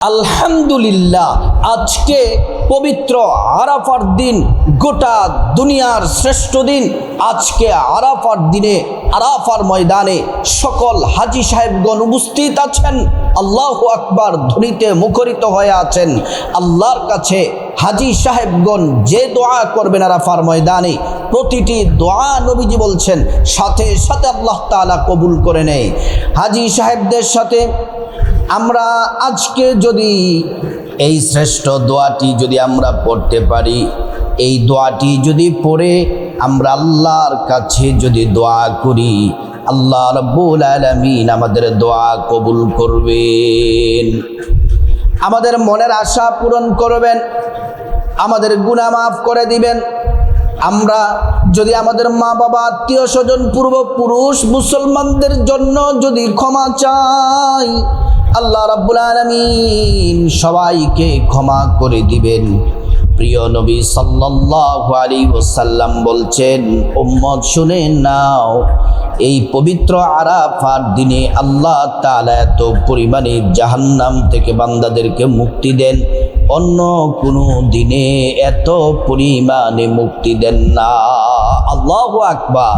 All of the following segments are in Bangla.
আলহামদুলিল্লাহ, আজকে পবিত্র আরাফার দিন, গোটা দুনিয়ার শ্রেষ্ঠ দিন। আজকে আরাফার দিনে আরাফার ময়দানে সকল হাজী সাহেবগণ উপস্থিত আছেন। আল্লাহু আকবার ধ্বনিতে মুখরিত হয়ে আছেন। আল্লাহর কাছে হাজী সাহেবগণ যে দোয়া করবেন আরাফার ময়দানে, প্রতিটি দোয়া নবীজি বলছেন সাথে সাথে আল্লাহ তাআলা কবুল করে নেয়। হাজী সাহেবদের সাথে আমরা আজকে যদি এই শ্রেষ্ঠ দোয়াটি যদি আমরা পড়তে পারি, এই দোয়াটি যদি পড়ে আমরা আল্লাহর কাছে যদি দোয়া করি, আল্লাহ রাব্বুল আলামিন আমাদের দোয়া কবুল করবেন, আমাদের মনের আশা পূরণ করবেন, আমাদের গুনাহ মাফ করে দিবেন। আমরা যদি আমাদের মা বাবা, আত্মীয় স্বজন, পূর্বপুরুষ মুসলমানদের জন্য যদি ক্ষমা চাই, আল্লাহ রাব্বুল আলামিন সবাইকে ক্ষমা করে দিবেন। প্রিয় নবী সাল্লাল্লাহু আলাইহি ওয়াসাল্লাম বলছেন, উম্মত শুনে নাও, এই পবিত্র আরাফার দিনে আল্লাহ তাআলা এত পরিমাণে জাহান্নাম থেকে বান্দাদেরকে মুক্তি দেন, অন্য কোনো দিনে এত পরিমাণে মুক্তি দেন না। আল্লাহু আকবার।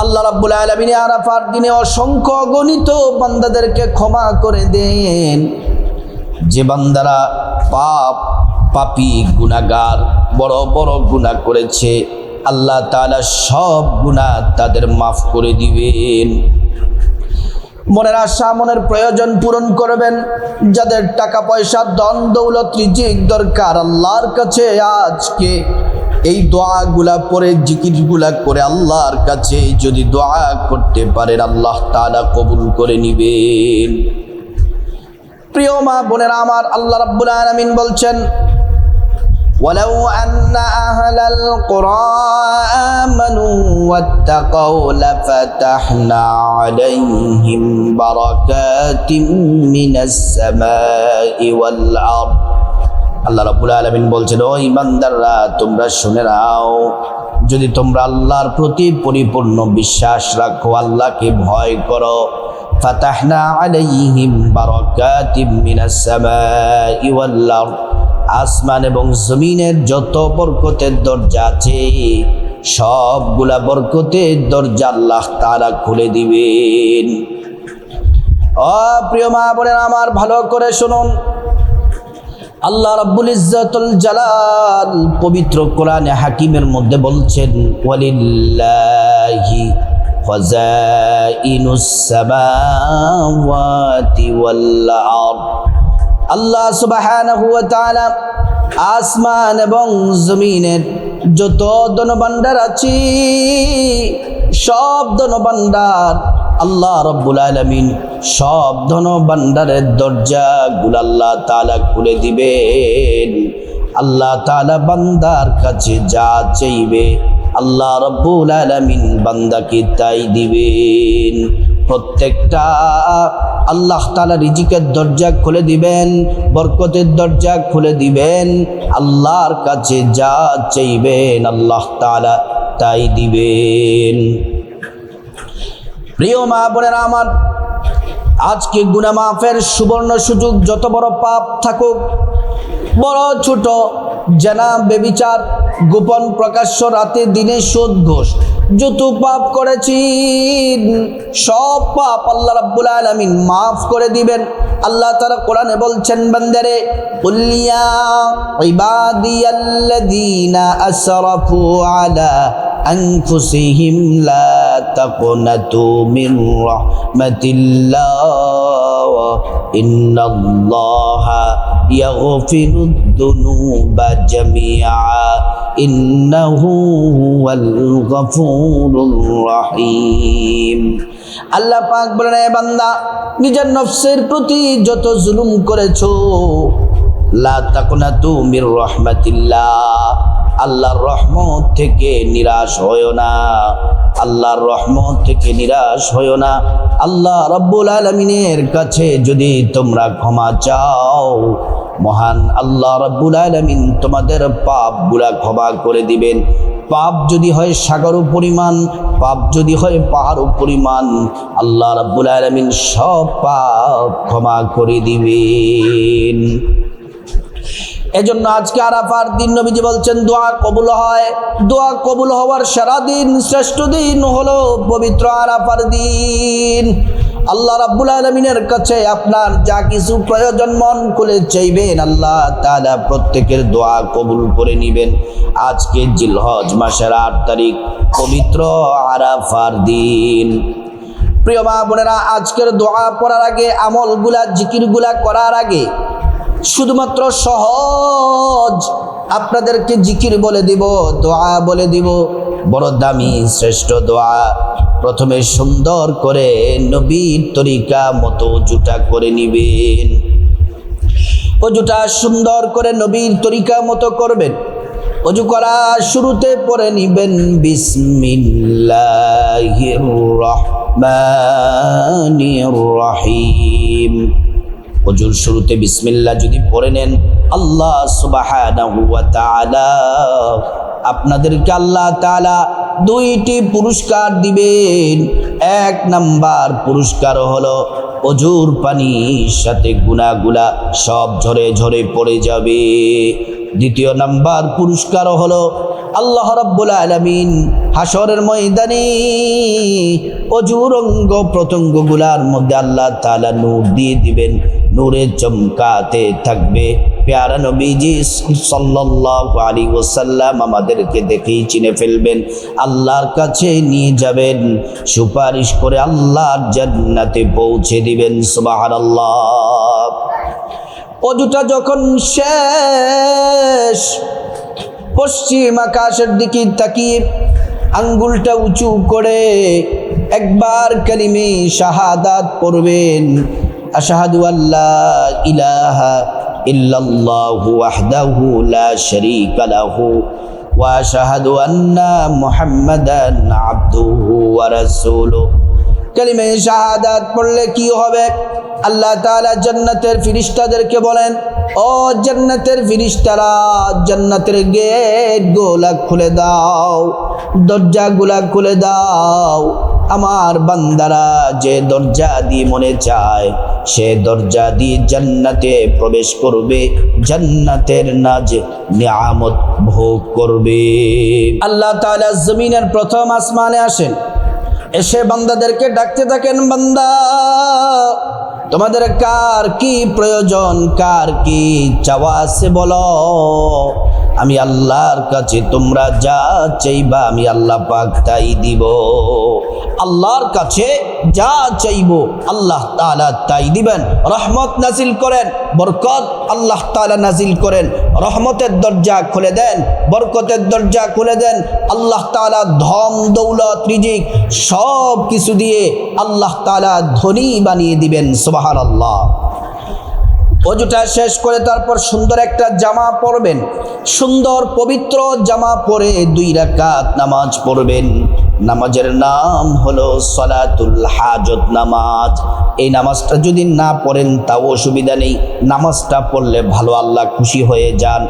আল্লাহ রাব্বুল আলামিন আরাফার দিনে অসংখ্য গণিত বান্দাদেরকে ক্ষমা করে দেন। যে বান্দারা পাপী গুনাহগার, বড় বড় গুনাহ করেছে, আল্লাহ তাআলা সব গুনাহ তাদের মাফ করে দিবেন। মনের আশা, মনের প্রয়োজন পূরণ করবেন। যাদের টাকা পয়সা, ধন দৌলত, রিজিক দরকার, আল্লাহর কাছে আজকে এই দোয়াগুলা পরে, জিকিরগুলা করে আল্লাহর কাছে যদি দোয়া করতে পারেন, আল্লাহ তাআলা কবুল করে নিবেন। প্রিয় মা বোনেরা আমার, আল্লাহ রাব্বুল আলামিন বলছেন, ওয়ালাউ আন্না আহলাল কুরা আমানু ওয়াত্তাকাউ লাফাতাহনা আলাইহিম বারাকাতিম মিনাস সামাই ওয়াল আরদ। আল্লাহ রাব্বুল আলামিন বলছেন, ও ঈমানদাররা, তোমরা শুনে নাও, যদি তোমরা আল্লাহর প্রতি পরিপূর্ণ বিশ্বাস রাখো, আল্লাহকে ভয় করো, ফাতাহনা আলাইহিম বারাকাতিম মিনাস সামাই ওয়াল আরদ, আসমান এবং জমিনের যত বরকতের দরজা আছে, সবগুলা বরকতের দরজা আল্লাহ তাআলা খুলে দিবেন। ও প্রিয় মা বোনেরা আমার, ভালো করে শুনুন। আল্লাহ রাব্বুল ইজ্জাতুল জালাল পবিত্র কোরআনে হাকিমের মধ্যে বলছেন, ওয়ালিল্লাহি খাযাইনুস সামাওয়াতি ওয়াল আরদ। আল্লাহ সুবহানাহু ওয়া তাআলা আসমান এবং জমিনের যত ধনভাণ্ডার আছে, সব ধনভাণ্ডার আল্লাহ রাব্বুল আলামিন, সব ধনভাণ্ডারের দরজাগুলো আল্লাহ তাআলা খুলে দিবেন। আল্লাহ তাআলা বান্দার কাছে যা চাইবে, আল্লাহ রাব্বুল আলামিন বান্দাকে তাই দিবেন। প্রত্যেকটা আল্লাহ তাআলা রিজিকের দরজা খুলে দিবেন, বরকতের দরজা খুলে দিবেন। আল্লাহর কাছে যা চাইবেন, আল্লাহ তাআলা তাই দিবেন। প্রিয় মা বোনেরা আমার, আজকে গুনাহ মাফের সুবর্ণ সুযোগ। যত বড় পাপ থাকুক, বড় ছোট, জেনা, ব্যভিচার, গোপন প্রকাশ্য, রাতে দিনে সুদ ঘুষ, যত পাপ করেছি সব পাপ আল্লাহ রাব্বুল আলামিন মাফ করে দিবেন। আল্লাহ তাআলা কোরআনে বলছেন, বান্দারে, কুল ইয়া ইবাদিয়াল্লাযীনা আসরাফু আলা আনফুসিহিম লা তাকনাতু মিন রাহমাতিল্লাহ ইন্নাল্লাহা ইয়াগফিরুদ যুনুবা জামিআ ইন্নাহু হুয়াল গফুরুর রহিম। আল্লাহ পাক বলেন, এ বান্দা, নিজের নফসের প্রতি যত জুলুম করেছো, লা তাকনাতু মির রাহমাতিল্লাহ, আল্লাহর রহমত থেকে নিরাশ হয়ো না, আল্লাহর রহমত থেকে নিরাশ হয়ো না। আল্লাহ রাব্বুল আলামিনের কাছে যদি তোমরা ক্ষমা চাও, মহান আল্লাহ রাব্বুল আলামিন তোমাদের পাপগুলা ক্ষমা করে দিবেন। পাপ যদি হয় সাগর পরিমাণ, পাপ যদি হয় পাহাড় পরিমাণ, আল্লাহ রাব্বুল আলামিন সব পাপ ক্ষমা করে দিবেন। এজন্য আজকে আরাফার দিন নবীজি বলছেন দোয়া কবুল হয়। দোয়া কবুল হওয়ার সারা দিন শ্রেষ্ঠ দিন হলো পবিত্র আরাফার দিন। আল্লাহ রাব্বুল আলামিনের কাছে আপনার যা কিছু প্রয়োজন মন খুলে চাইবেন, আল্লাহ তাআলা প্রত্যেকের দোয়া কবুল করে নেবেন। আজকে জিলহজ মাসের 8 তারিখ, পবিত্র আরাফার দিন। প্রিয় মা বোনেরা, আজকের দোয়া পড়ার আগে, আমলগুলা জিকিরগুলা করার আগে শুধুমাত্র সহজ আপনাদেরকে জিকির বলে দিব, দোয়া বলে দিব, বড় দামি শ্রেষ্ঠ দোয়া। প্রথমে সুন্দর করে নবীর তরিকা মতো অজুটা করে নিবেন। অজুটা সুন্দর করে নবীর তরিকা মতো করবেন। অজু করা শুরুতে পড়ে নিবেন বিসমিল্লাহির রহমানির রহিম। অজুর শুরুতে বিসমিল্লাহ যদি পড়ে নেন, আল্লাহ সুবহানাহু ওয়া তাআলা আপনাদেরকে আল্লাহ তাআলা 2টি পুরস্কার দিবেন। 1 নাম্বার পুরস্কার হলো অজুর পানির সাথে গুনাহগুলা সব ঝরে ঝরে পড়ে যাবে। 2য় নাম্বার পুরস্কার হলো আল্লাহ রাব্বুল আলামিন হাসরের ময়দানে অজুর অঙ্গ প্রত্যঙ্গগুলার মধ্যে আল্লাহ তাআলা নূর দিয়ে দিবেন। নূরে চমকাতে থাকবে। প্যারা নবীজি সাল্লাল্লাহু আলাইহি ওয়াসাল্লাম আমাদেরকে দেখেই চিনে ফেলবেন, আল্লাহর কাছে নিয়ে যাবেন, সুপারিশ করে আল্লাহর জান্নাতে পৌঁছে দিবেন। সুবহানাল্লাহ। অজুটা যখন শেষ, পশ্চিম আকাশের দিকে তাকিয়ে আঙ্গুলটা উঁচু করে একবার কালিমে শাহাদাত পড়বেন। আশহাদু আল্লা ইলাহা ইল্লাল্লাহু ওয়াহদাহু লা শারীকা লাহু ওয়া আশহাদু আন্না মুহাম্মাদান আবদুহু ওয়া রাসূলুহু। কালিমে শাহাদাত পড়লে কি হবে? আল্লাহ তাআলা জান্নাতের ফেরেশতাদেরকে বলেন, ও জান্নাতের ফেরেশতারা, জান্নাতের গেটগুলা খুলে দাও, দরজাগুলা খুলে দাও। আমার বান্দারা যে দরজা দিয়ে মনে চায় সে দরজা দিয়ে জান্নাতে প্রবেশ করবে, জান্নাতের নাজ নিয়ামত ভোগ করবে। আল্লাহ তাআলা জমিনের প্রথম আসমানে আসেন, এসে বান্দাদেরকে ডাকতে থাকেন, বান্দা তোমাদের কার কি প্রয়োজন, কার কি চাওয়া আছে বলো, আমি আল্লাহর কাছে তোমরা যা চাইবা আমি আল্লাহ পাক তাই দিব। আল্লাহর কাছে যা চাইবো আল্লাহ তাআলা তাই দিবেন। রহমত নাজিল করেন, বরকত আল্লাহ তাআলা নাজিল করেন, রহমতের দরজা খুলে দেন, বরকতের দরজা খুলে দেন। আল্লাহ তাআলা ধন দৌলত রিজিক সব কিছু দিয়ে আল্লাহ তাআলা ধনী বানিয়ে দিবেন। সুবহানাল্লাহ। অজুটা শেষ করে তারপর সুন্দর একটা জামা পরবেন, সুন্দর পবিত্র জামা পরে 2 রাকাত নামাজ পড়বেন। নামাজের নাম হলো সালাতুল হাজত নামাজ। এই নামাজটা যদি না পড়েন তাও অসুবিধা নেই, নামাজটা পড়লে ভালো, আল্লাহ খুশি হয়ে যান।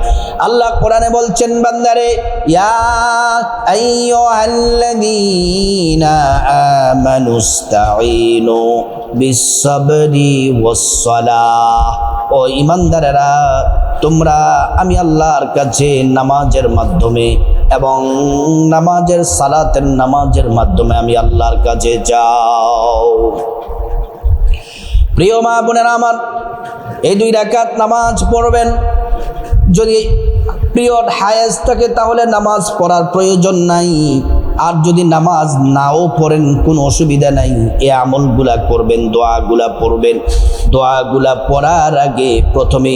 আল্লাহ কোরআনে বলছেন, বান্দারে ইয়া আইয়ুহাল্লাযীনা আমানুস্তাঈনু বিসসাবরি ওয়াসসালাহ। ও ঈমানদারেরা, তোমরা আমি আল্লাহর কাছে নামাজের মাধ্যমে এবং নামাজের সালাতের নামাজের মাধ্যমে আমি আল্লাহর কাছে যাও। প্রিয় মা বোনেরা আমার, এই 2 রাকাত নামাজ পড়বেন। যদি পিরিয়ড হায়েজ থাকে তাহলে নামাজ পড়ার প্রয়োজন নাই, আর যদি নামাজ নাও পড়েন কোনো অসুবিধা নাই। এই আমলগুলা করবেন, দোয়াগুলা পড়বেন। দোয়াগুলা পড়ার আগে প্রথমে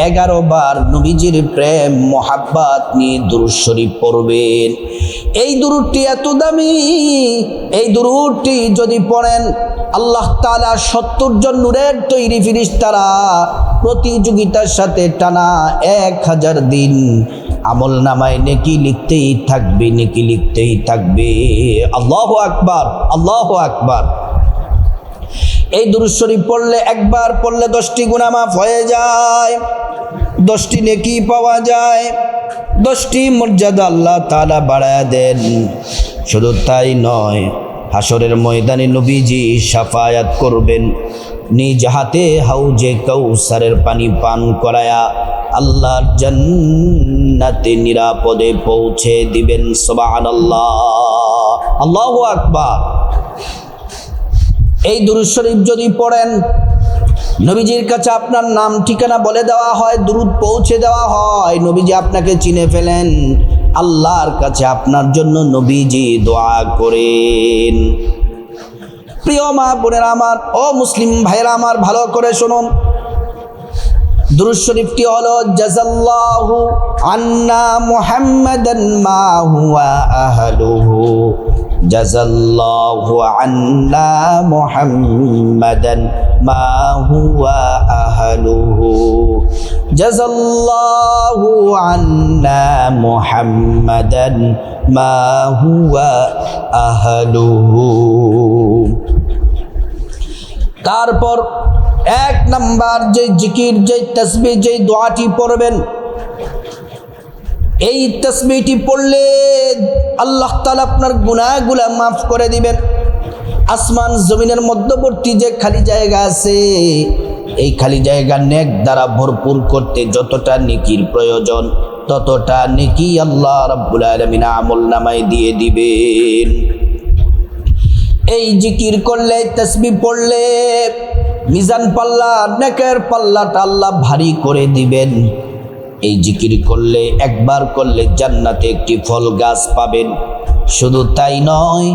11 বার নবীজির প্রেম মোহাব্বত নিয়ে দুরূদ শরীফ পড়বেন। এই দুরূদটি এত দামি, এই দুরূদটি যদি পড়েন আল্লাহ তাআলা 70 জন নূরের তৈরি ফেরেশতারা প্রতিযোগিতার সাথে টানা 1000 দিন আমল নামায় নেকি লিখতেই থাকবে, নেকি লিখতেই থাকবে। আল্লাহু আকবার, আল্লাহু আকবার। এই দুরূদ শরীফ পড়লে, একবার পড়লে 10টি গুনাহ মাফ হয়ে যায়, 10টি নেকি পাওয়া যায়। 10টি মর্যাদা আল্লাহ তাআলা বাড়ায়া দেন। শুধু তাই নয়, হাসরের ময়দানে নবীজি শাফায়াত করবেন, নিজ হাতে হাউজে কাউসারের পানি পান করায়া আল্লাহর জান্নাতে নিরাপদে পৌঁছে দিবেন। সুবহানাল্লাহ, আল্লাহু আকবার। এই দুরূদ শরীফ যদি পড়েন, নবীজির কাছে আপনার নাম ঠিকানা বলে দেওয়া হয়, দুরূদ পৌঁছে দেওয়া হয়, নবীজি আপনাকে চিনে ফেলেন, আল্লাহর কাছে আপনার জন্য নবীজি দোয়া করেন। প্রিয় মা বোনেরা আমার, ও মুসলিম ভাইরা আমার, ভালো করে শুনুন। দুরূদ শরীফটি হলো জাযাল্লাহু আন্না মুহাম্মাদান মা হুয়া আহলুহু, জাযাল্লাহু আন্না মুহাম্মাদান মা হুয়া আহলুহু, জাযাল্লাহু আন্না মুহাম্মাদান মা হুয়া আহলুহু। তারপর 1 নাম্বার যে জিকির, যে তাসবিহ, যে দোয়াটি পড়বেন, এই তাসবিহটি পড়লে আল্লাহ তাআলা আপনার গুনাহগুলো মাফ করে দিবেন। আসমান জমিনের মধ্যবর্তী যে খালি জায়গা আছে, এই খালি জায়গা নেক দ্বারা ভরপুর করতে যতটা নেকির প্রয়োজন, ততটা নেকি আল্লাহ রাব্বুল আলামিন আমলনামায় দিয়ে দিবেন। এই জিকির করলে, তাসবিহ পড়লে মিজান পাল্লা, নেকের পাল্লাটা আল্লাহ ভারী করে দিবেন। এই জিকির করলে, একবার করলে জান্নাতে একটি ফল গাছ পাবেন। শুধু তাই নয়,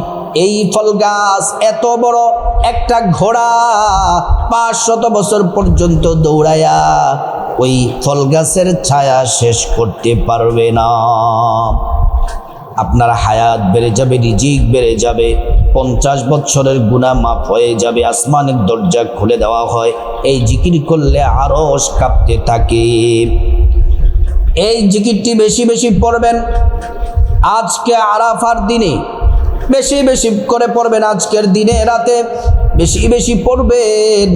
এই ফল গাছ এত বড়, একটা ঘোড়া 500 বছর পর্যন্ত দৌড়ায়া ওই ফল গাছের ছায়া শেষ করতে পারবে না। আপনার হায়াত বেড়ে যাবে, রিজিক বেড়ে যাবে, 50 বছরের গুনাহ মাফ হয়ে যাবে, আসমানের দরজা খুলে দেওয়া হয়। এই জিকির করলে আরশ কাঁপতে থাকে। এই জিকিরটি বেশি বেশি পড়বেন। আজকে আরাফার দিনে বেশি বেশি করে পড়বেন, আজকের দিনে রাতে বেশি বেশি পড়বেন,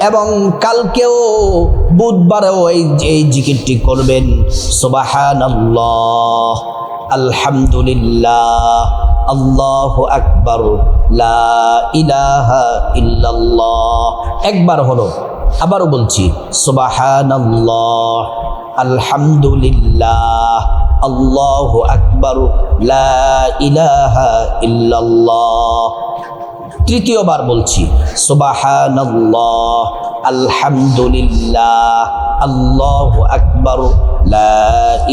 এবং কালকেও বুধবারেও এই জিকিরটি করবেন। সুবহানাল্লাহ, আলহামদুলিল্লাহ, আল্লাহু আকবার, লা ইলাহা ইল্লাল্লাহ। একবার হলো, আবারও বলছি, সুবহানাল্লাহ, আলহামদুলিল্লাহ, আল্লাহু আকবার, লা ইলাহা ইল্লাল্লাহ। তৃতীয়বার বলছি, সুবহানাল্লাহ, আলহামদুলিল্লাহ, আল্লাহু আকবার, লা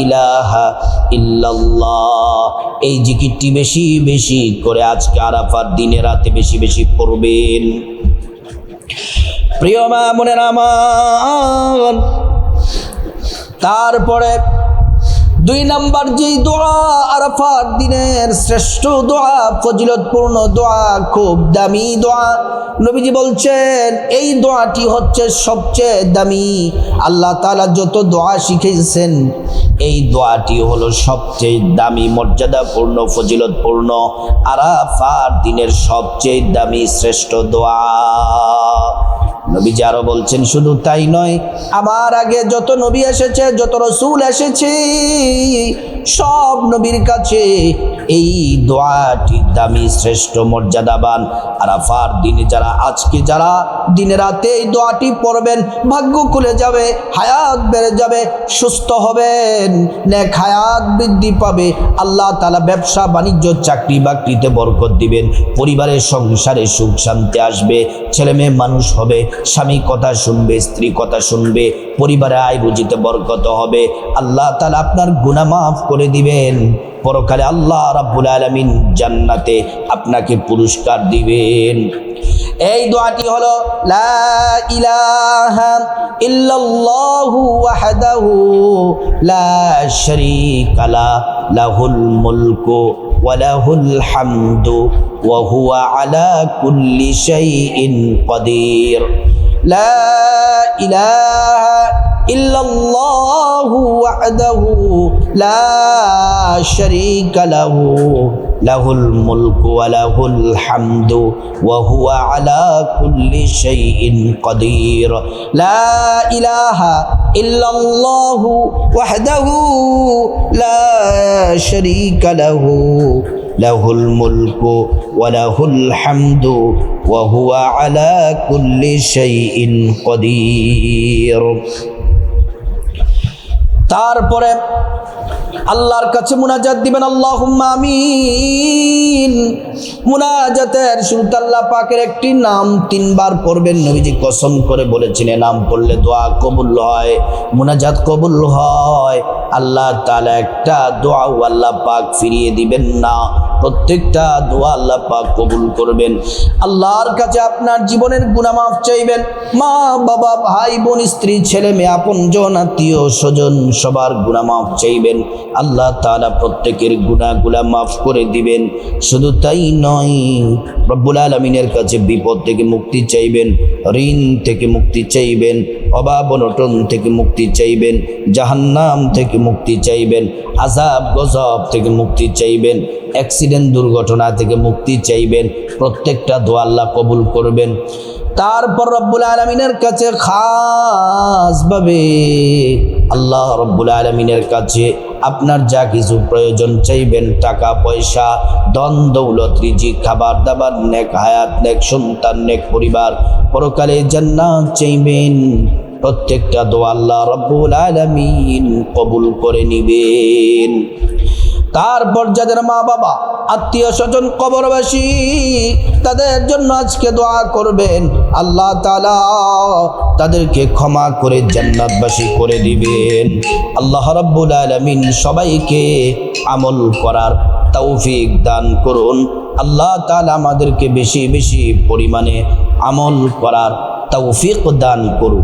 ইলাহা ইল্লাল্লাহ। এই জিকিরটি বেশি বেশি করে আজকে আরাফার দিনে রাতে বেশি বেশি পড়বেন। প্রিয় মা বোনেরা আমার, তারপরে 2 নাম্বার যেই দোয়া, আরাফার দিনের শ্রেষ্ঠ দোয়া, ফজিলতপূর্ণ দোয়া, খুব দামি দোয়া, নবীজি বলছেন এই দোয়াটি হচ্ছে সবচেয়ে দামি। আল্লাহ তাআলা যত দোয়া শিখিয়েছেন, এই দোয়াটি হলো সবচেয়ে দামি, মর্যাদাপূর্ণ, ফজিলতপূর্ণ, আরাফার দিনের সবচেয়ে দামি শ্রেষ্ঠ দোয়া। নবীজি আরো বলছেন, শুধু তাই নয়, আমার আগে যত নবী এসেছে, যত রাসূল এসেছে, সব নবীর কাছে এই দোয়াটি দামি, শ্রেষ্ঠ, মর্যাদাবান। আরাফার দিনে যারা, আজকে যারা দিনে রাতে এই দোয়াটি পড়বেন, ভাগ্য খুলে যাবে, হায়াত বেড়ে যাবে, সুস্থ হবেন, নেক হায়াত বৃদ্ধি পাবে। আল্লাহ তাআলা ব্যবসা বাণিজ্য, চাকরি বাকরিতে বরকত দিবেন, পরিবারের সংসারে সুখ শান্তি আসবে, ছেলে মেয়ে মানুষ হবে, স্বামী কথা শুনবে, স্ত্রী কথা শুনবে, পরিবারে আয় রুজিতে বরকত হবে। আল্লাহ তাআলা আপনার গুনাহ মাফ করে দিবেন। পরকালে আল্লাহ রাব্বুল আলামিন জান্নাতে আপনাকে পুরস্কার দিবেন। এই দোয়াটি হলো, লা ইলাহা ইল্লাল্লাহু ওয়াহদাহু লা শারীকা লাহুল মুলকু ওয়া লাহুল হামদু ওয়া হুয়া আলা কুল্লি শাইইন কাদির। লা ইলাহা ইল্লাল্লাহু ওয়াহদাহু লা শারীকা লাহু লাহুল মুলকু ওয়া লাহুল হামদু ওয়া হুয়া আলা কুল্লি শাইইন কাদির। লা ইলাহা ইল্লাল্লাহু ওয়াহদাহু লা শারীকা লাহু লাহুল মুলকু ওয়া লাহুল হামদু ওয়া হুয়া আলা কুল্লি শাইইন কাদির। তারপরে আল্লাহর কাছে মুনাজাত দিবেন, আল্লাহুম্মা আমিন। মুনাজাতের শুরুতে আল্লাহ পাকের একটি নাম 3 বার পড়বেন। নবীজি কসম করে বলেছেন এ নাম পড়লে দোয়া কবুল হয়, মুনাজাত কবুল হয়। আল্লাহ তাআলা একটা দোয়াও আল্লাহ পাক ফিরিয়ে দিবেন না, প্রত্যেকটা দোয়া আল্লাহ পাক কবুল করবেন। আল্লাহর কাছে আপনার জীবনের গুনাহ মাফ চাইবেন, মা বাবা ভাই বোন স্ত্রী ছেলে মেয়ে আপনজন আত্মীয় স্বজন সবার গুনাহ মাফ চাইবেন। আল্লাহ তাআলা প্রত্যেকের গুনাহগুলা মাফ করে দিবেন। শুধু তাই নয়, রব্বুল আলামিনের কাছে বিপদ থেকে মুক্তি চাইবেন, ঋণ থেকে মুক্তি চাইবেন, অভাব অনটন থেকে মুক্তি চাইবেন, জাহান্নাম থেকে মুক্তি চাইবেন, আযাব গজব থেকে মুক্তি চাইবেন, অ্যাক্সিডেন্ট দুর্ঘটনা থেকে মুক্তি চাইবেন। প্রত্যেকটা দোয়া আল্লাহ কবুল করবেন। তারপর রব্বুল আলামিনের কাছে খাসভাবে আল্লাহ রব্বুল আলামিনের কাছে আপনার যা কিছু প্রয়োজন চাইবেন, টাকা পয়সা ধন দৌলত রিজিক খাবার দাবার নেক হায়াত নেক সন্তান নেক পরিবার পরকালে জান্নাত চাইবেন। প্রত্যেকটা দোয়া আল্লাহ রব্বুল আলামিন কবুল করে নিবেন। তারপর যাদের মা বাবা আত্মীয় স্বজন কবরবাসী তাদের জন্য আজকে দোয়া করবেন, আল্লাহ তাআলা তাদেরকে ক্ষমা করে জান্নাতবাসী করে দিবেন। আল্লাহ রাব্বুল আলামিন সবাইকে আমল করার তৌফিক দান করুন। আল্লাহ তাআলা আমাদেরকে বেশি বেশি পরিমাণে আমল করার তৌফিক দান করুন।